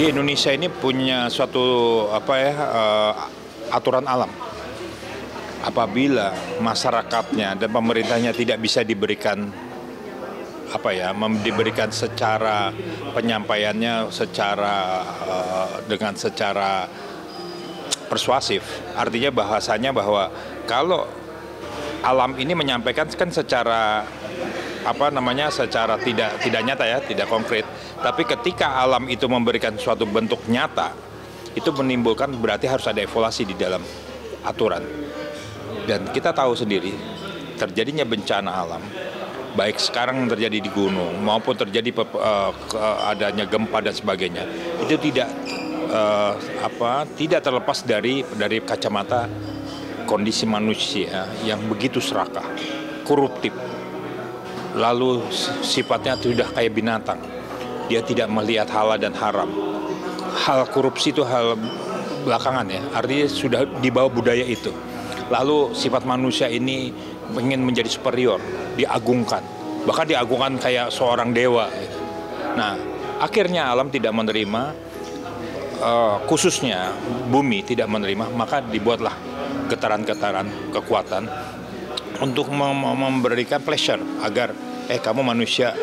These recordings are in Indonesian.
Di Indonesia ini punya suatu aturan alam. Apabila masyarakatnya dan pemerintahnya tidak bisa diberikan diberikan secara penyampaiannya dengan secara persuasif, artinya bahasanya bahwa kalau alam ini menyampaikan kan secara secara tidak nyata ya, tidak konkret. Tapi ketika alam itu memberikan suatu bentuk nyata, itu menimbulkan berarti harus ada evaluasi di dalam aturan. Dan kita tahu sendiri terjadinya bencana alam, baik sekarang terjadi di gunung maupun terjadi adanya gempa dan sebagainya, itu tidak terlepas dari kacamata kondisi manusia yang begitu serakah, koruptif, lalu sifatnya sudah kayak binatang. Dia tidak melihat halal dan haram. Hal korupsi itu hal belakangan ya, artinya sudah di bawah budaya itu. Lalu sifat manusia ini ingin menjadi superior, diagungkan, bahkan diagungkan kayak seorang dewa. Nah, akhirnya alam tidak menerima, khususnya bumi tidak menerima, maka dibuatlah getaran-getaran kekuatan untuk memberikan pleasure agar kamu manusia,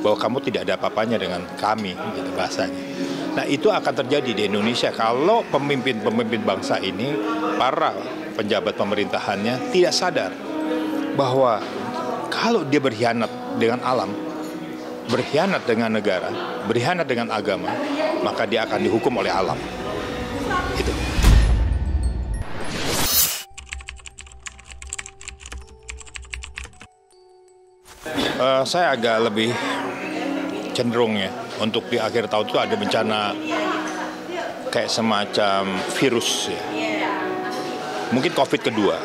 bahwa kamu tidak ada apa-apanya dengan kami, gitu bahasanya. Nah, itu akan terjadi di Indonesia kalau pemimpin bangsa ini, para penjabat pemerintahannya tidak sadar bahwa kalau dia berkhianat dengan alam, berkhianat dengan negara, berkhianat dengan agama, maka dia akan dihukum oleh alam. Itu. Saya agak lebih cenderung ya, untuk di akhir tahun itu ada bencana kayak semacam virus ya. Mungkin COVID kedua,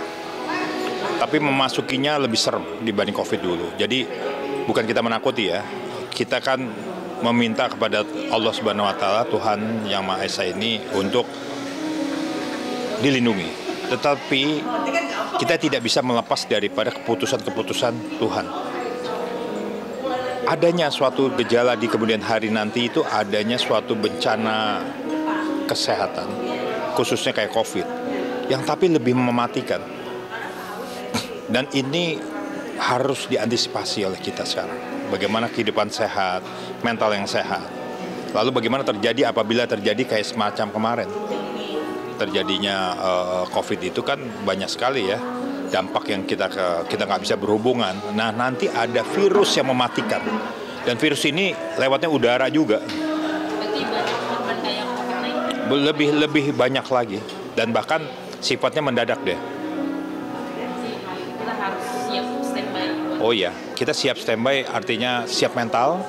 tapi memasukinya lebih serem dibanding COVID dulu. Jadi bukan kita menakuti ya, kita kan meminta kepada Allah Subhanahu Wa Taala, Tuhan Yang Maha Esa ini untuk dilindungi. Tetapi kita tidak bisa melepas daripada keputusan-keputusan Tuhan. Adanya suatu gejala di kemudian hari nanti itu adanya suatu bencana kesehatan, khususnya kayak COVID, yang tapi lebih mematikan. Dan ini harus diantisipasi oleh kita sekarang. Bagaimana kehidupan sehat, mental yang sehat. Lalu bagaimana terjadi apabila terjadi kayak semacam kemarin. Terjadinya COVID itu kan banyak sekali ya dampak yang kita nggak bisa berhubungan. Nah, nanti ada virus yang mematikan. Dan virus ini lewatnya udara juga. Lebih banyak lagi. Dan bahkan sifatnya mendadak deh. Kita harus siap standby. Oh iya, kita siap standby artinya siap mental.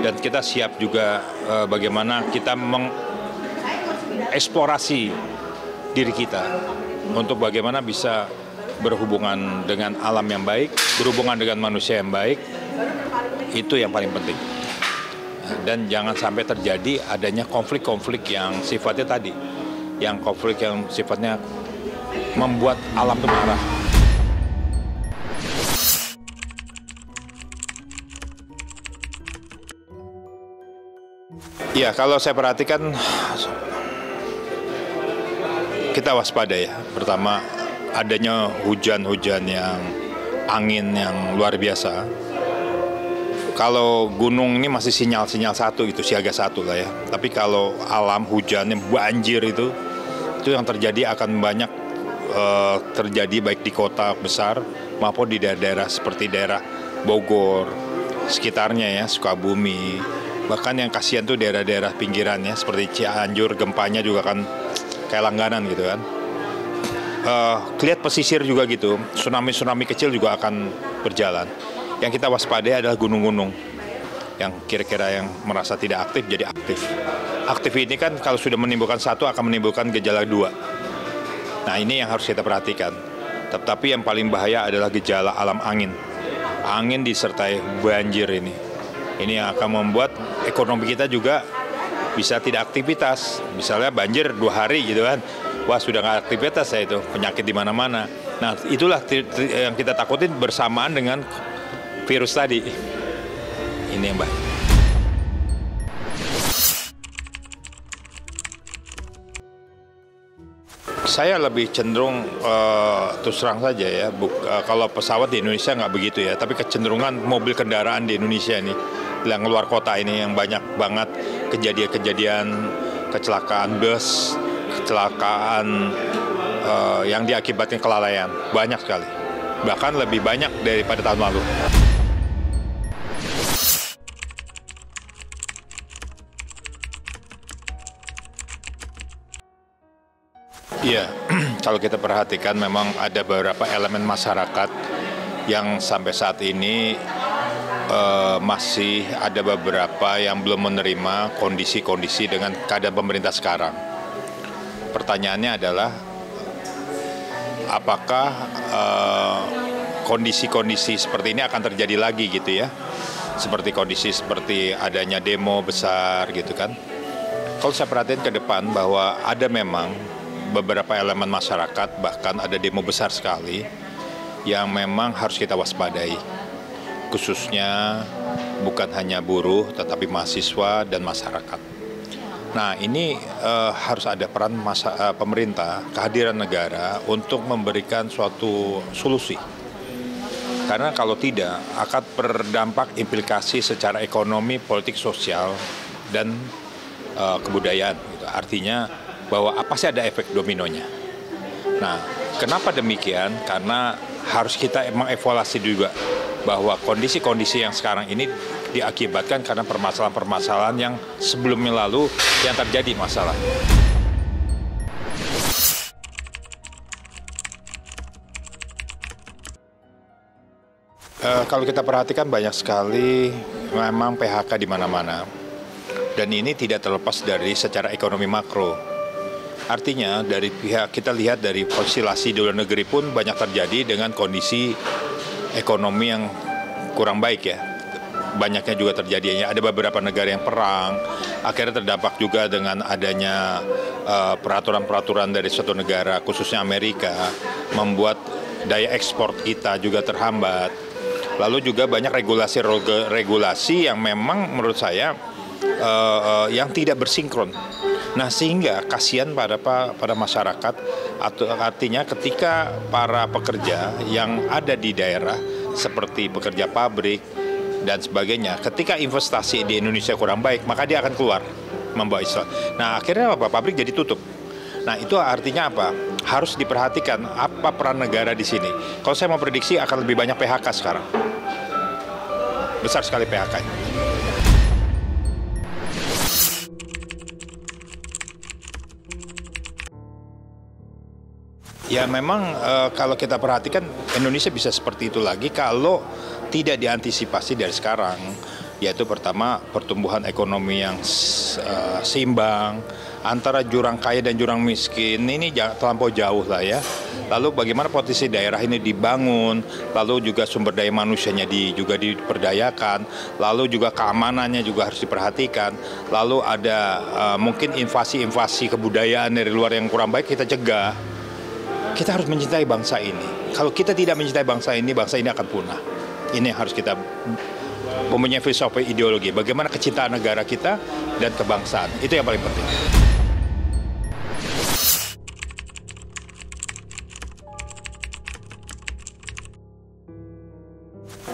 Dan kita siap juga bagaimana kita mengeksplorasi diri kita. Untuk bagaimana bisa berhubungan dengan alam yang baik, berhubungan dengan manusia yang baik, itu yang paling penting. Dan jangan sampai terjadi adanya konflik-konflik yang sifatnya tadi, yang konflik yang sifatnya membuat alam itu marah. Ya, kalau saya perhatikan, kita waspada ya. Pertama, adanya hujan-hujan yang angin yang luar biasa. Kalau gunung ini masih sinyal-sinyal satu gitu, siaga satu lah ya. Tapi kalau alam hujannya banjir itu yang terjadi akan banyak terjadi baik di kota besar maupun di daerah-daerah seperti daerah Bogor, sekitarnya ya, Sukabumi. Bahkan yang kasihan tuh daerah-daerah pinggirannya seperti Cianjur, gempanya juga kan kayak langganan gitu kan. Lihat pesisir juga gitu, tsunami kecil juga akan berjalan. Yang kita waspadai adalah gunung-gunung yang kira-kira yang merasa tidak aktif jadi aktif. Aktif ini kan kalau sudah menimbulkan satu akan menimbulkan gejala dua. Nah, ini yang harus kita perhatikan. Tetapi yang paling bahaya adalah gejala alam angin. Angin disertai banjir ini. Ini yang akan membuat ekonomi kita juga bisa tidak aktivitas. Misalnya banjir 2 hari gitu kan. Wah, sudah nggak aktivitas ya, itu penyakit di mana-mana. Nah, itulah yang kita takutin bersamaan dengan virus tadi. Ini yang baik. Saya lebih cenderung terus terang saja ya, kalau pesawat di Indonesia nggak begitu ya, tapi kecenderungan mobil kendaraan di Indonesia ini, yang luar kota ini yang banyak banget kejadian-kejadian kecelakaan bus, kecelakaan yang diakibatkan kelalaian, banyak sekali, bahkan lebih banyak daripada tahun lalu. Iya, kalau kita perhatikan memang ada beberapa elemen masyarakat yang sampai saat ini masih ada beberapa yang belum menerima kondisi-kondisi dengan keadaan pemerintah sekarang. Pertanyaannya adalah, apakah kondisi-kondisi seperti ini akan terjadi lagi gitu ya? Seperti kondisi seperti adanya demo besar gitu kan? Kalau saya perhatiin ke depan bahwa ada memang beberapa elemen masyarakat, bahkan ada demo besar sekali yang memang harus kita waspadai, khususnya bukan hanya buruh tetapi mahasiswa dan masyarakat. Nah, ini harus ada peran pemerintah, kehadiran negara untuk memberikan suatu solusi, karena kalau tidak akan berdampak implikasi secara ekonomi, politik, sosial, dan kebudayaan gitu. Artinya bahwa pasti ada efek dominonya. Nah, kenapa demikian? Karena harus kita mengevaluasi juga bahwa kondisi-kondisi yang sekarang ini diakibatkan karena permasalahan-permasalahan yang sebelumnya lalu yang terjadi masalah. Kalau kita perhatikan banyak sekali memang PHK di mana-mana. Dan ini tidak terlepas dari secara ekonomi makro. Artinya dari pihak kita lihat dari konsilasi di luar negeri pun banyak terjadi dengan kondisi ekonomi yang kurang baik ya. Banyaknya juga terjadinya ada beberapa negara yang perang, akhirnya terdampak juga dengan adanya peraturan-peraturan dari suatu negara, khususnya Amerika, membuat daya ekspor kita juga terhambat. Lalu juga banyak regulasi yang memang menurut saya yang tidak bersinkron. Nah, sehingga kasihan pada masyarakat, atau artinya ketika para pekerja yang ada di daerah seperti pekerja pabrik dan sebagainya, ketika investasi di Indonesia kurang baik, maka dia akan keluar membawa Islam. Nah, akhirnya apa? Pabrik jadi tutup. Nah, itu artinya apa? Harus diperhatikan apa peran negara di sini. Kalau saya mau prediksi akan lebih banyak PHK sekarang. Besar sekali PHK-nya. Ya memang kalau kita perhatikan Indonesia bisa seperti itu lagi kalau tidak diantisipasi dari sekarang, yaitu pertama pertumbuhan ekonomi yang seimbang antara jurang kaya dan jurang miskin ini terlampau jauh lah ya. Lalu bagaimana potensi daerah ini dibangun, lalu juga sumber daya manusianya juga diperdayakan, lalu juga keamanannya juga harus diperhatikan, lalu ada mungkin invasi-invasi kebudayaan dari luar yang kurang baik kita cegah. Kita harus mencintai bangsa ini. Kalau kita tidak mencintai bangsa ini akan punah. Ini yang harus kita mempunyai filosofi ideologi. Bagaimana kecintaan negara kita dan kebangsaan. Itu yang paling penting.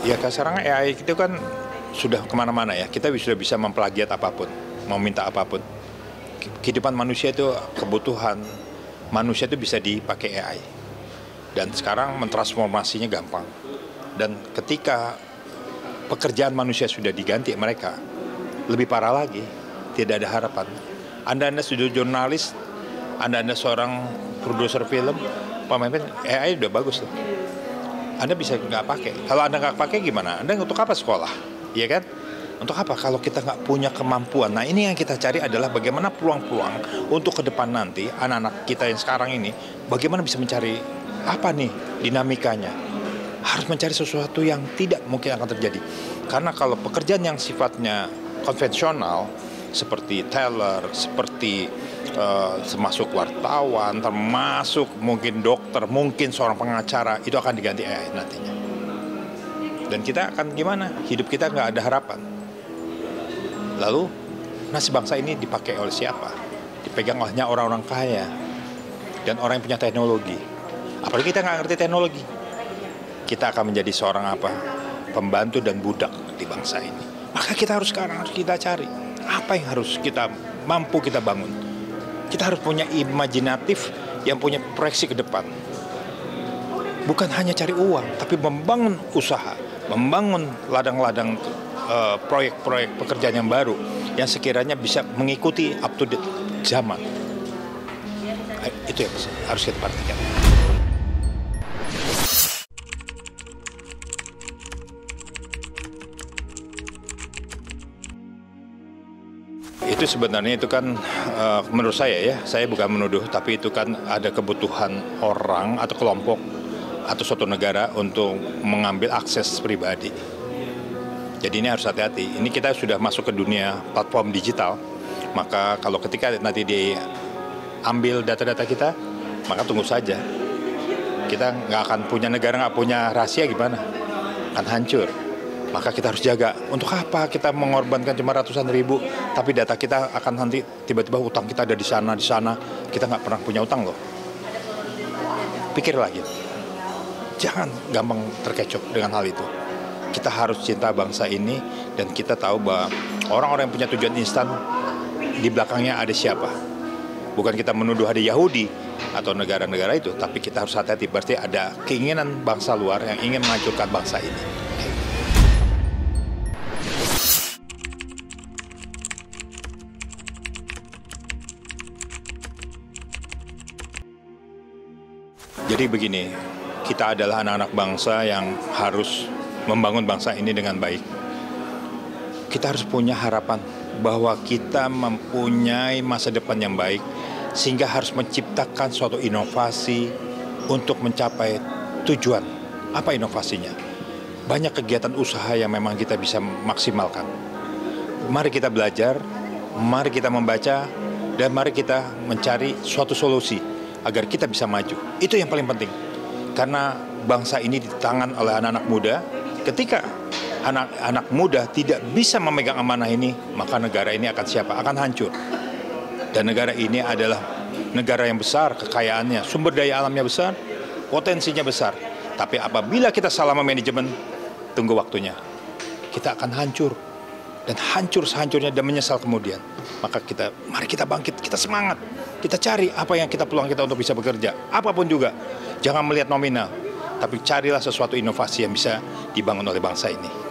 Ya, sekarang AI itu kan sudah kemana-mana ya. Kita sudah bisa memplagiat apapun, meminta apapun. Kehidupan manusia itu kebutuhan. Manusia itu bisa dipakai AI. Dan sekarang mentransformasinya gampang. Dan ketika pekerjaan manusia sudah diganti mereka, lebih parah lagi, tidak ada harapan. Anda sudah jurnalis, Anda seorang produser film, pemain AI udah bagus loh. Anda bisa nggak pakai. Kalau Anda nggak pakai gimana? Anda untuk apa sekolah? Iya kan? Untuk apa kalau kita nggak punya kemampuan? Nah, ini yang kita cari adalah bagaimana peluang-peluang untuk ke depan nanti anak-anak kita yang sekarang ini bagaimana bisa mencari apa nih dinamikanya. Harus mencari sesuatu yang tidak mungkin akan terjadi. Karena kalau pekerjaan yang sifatnya konvensional seperti teller, seperti termasuk wartawan, termasuk mungkin dokter, mungkin seorang pengacara, itu akan diganti AI nantinya. Dan kita akan gimana? Hidup kita nggak ada harapan. Lalu nasib bangsa ini dipakai oleh siapa? Dipegang olehnya orang-orang kaya. dan orang yang punya teknologi. Apalagi kita nggak ngerti teknologi, kita akan menjadi seorang apa? Pembantu dan budak di bangsa ini. Maka kita harus sekarang harus kita cari apa yang harus kita mampu kita bangun. Kita harus punya imajinatif yang punya proyeksi ke depan. Bukan hanya cari uang, tapi membangun usaha, membangun ladang-ladang proyek-proyek pekerjaan yang baru yang sekiranya bisa mengikuti up to date zaman. Itu yang harus kita perhatikan. Itu sebenarnya itu kan menurut saya bukan menuduh, tapi itu kan ada kebutuhan orang atau kelompok atau suatu negara untuk mengambil akses pribadi. Jadi ini harus hati-hati. Ini kita sudah masuk ke dunia platform digital, maka kalau ketika nanti diambil data-data kita, maka tunggu saja. Kita nggak akan punya negara, nggak punya rahasia gimana? Akan hancur. Maka kita harus jaga. Untuk apa kita mengorbankan cuma ratusan ribu, tapi data kita akan nanti tiba-tiba utang kita ada di sana, kita nggak pernah punya utang loh. Pikir lagi. Jangan gampang terkecoh dengan hal itu. Kita harus cinta bangsa ini dan kita tahu bahwa orang-orang yang punya tujuan instan di belakangnya ada siapa. Bukan kita menuduh ada Yahudi atau negara-negara itu, tapi kita harus hati-hati. Berarti ada keinginan bangsa luar yang ingin menghancurkan bangsa ini. Jadi begini, kita adalah anak-anak bangsa yang harus membangun bangsa ini dengan baik. Kita harus punya harapan bahwa kita mempunyai masa depan yang baik, sehingga harus menciptakan suatu inovasi untuk mencapai tujuan. Apa inovasinya? Banyak kegiatan usaha yang memang kita bisa maksimalkan. Mari kita belajar, mari kita membaca, dan mari kita mencari suatu solusi agar kita bisa maju. Itu yang paling penting. Karena bangsa ini di tangan oleh anak-anak muda. Ketika anak-anak muda tidak bisa memegang amanah ini, maka negara ini akan siapa? Akan hancur. Dan negara ini adalah negara yang besar, kekayaannya, sumber daya alamnya besar, potensinya besar. Tapi apabila kita salah memanajemen, tunggu waktunya. Kita akan hancur. Dan hancur sehancurnya dan menyesal kemudian. Maka mari kita bangkit, kita semangat. Kita cari apa yang peluang kita untuk bisa bekerja. Apapun juga. Jangan melihat nominal. Tapi carilah sesuatu inovasi yang bisa dibangun oleh bangsa ini.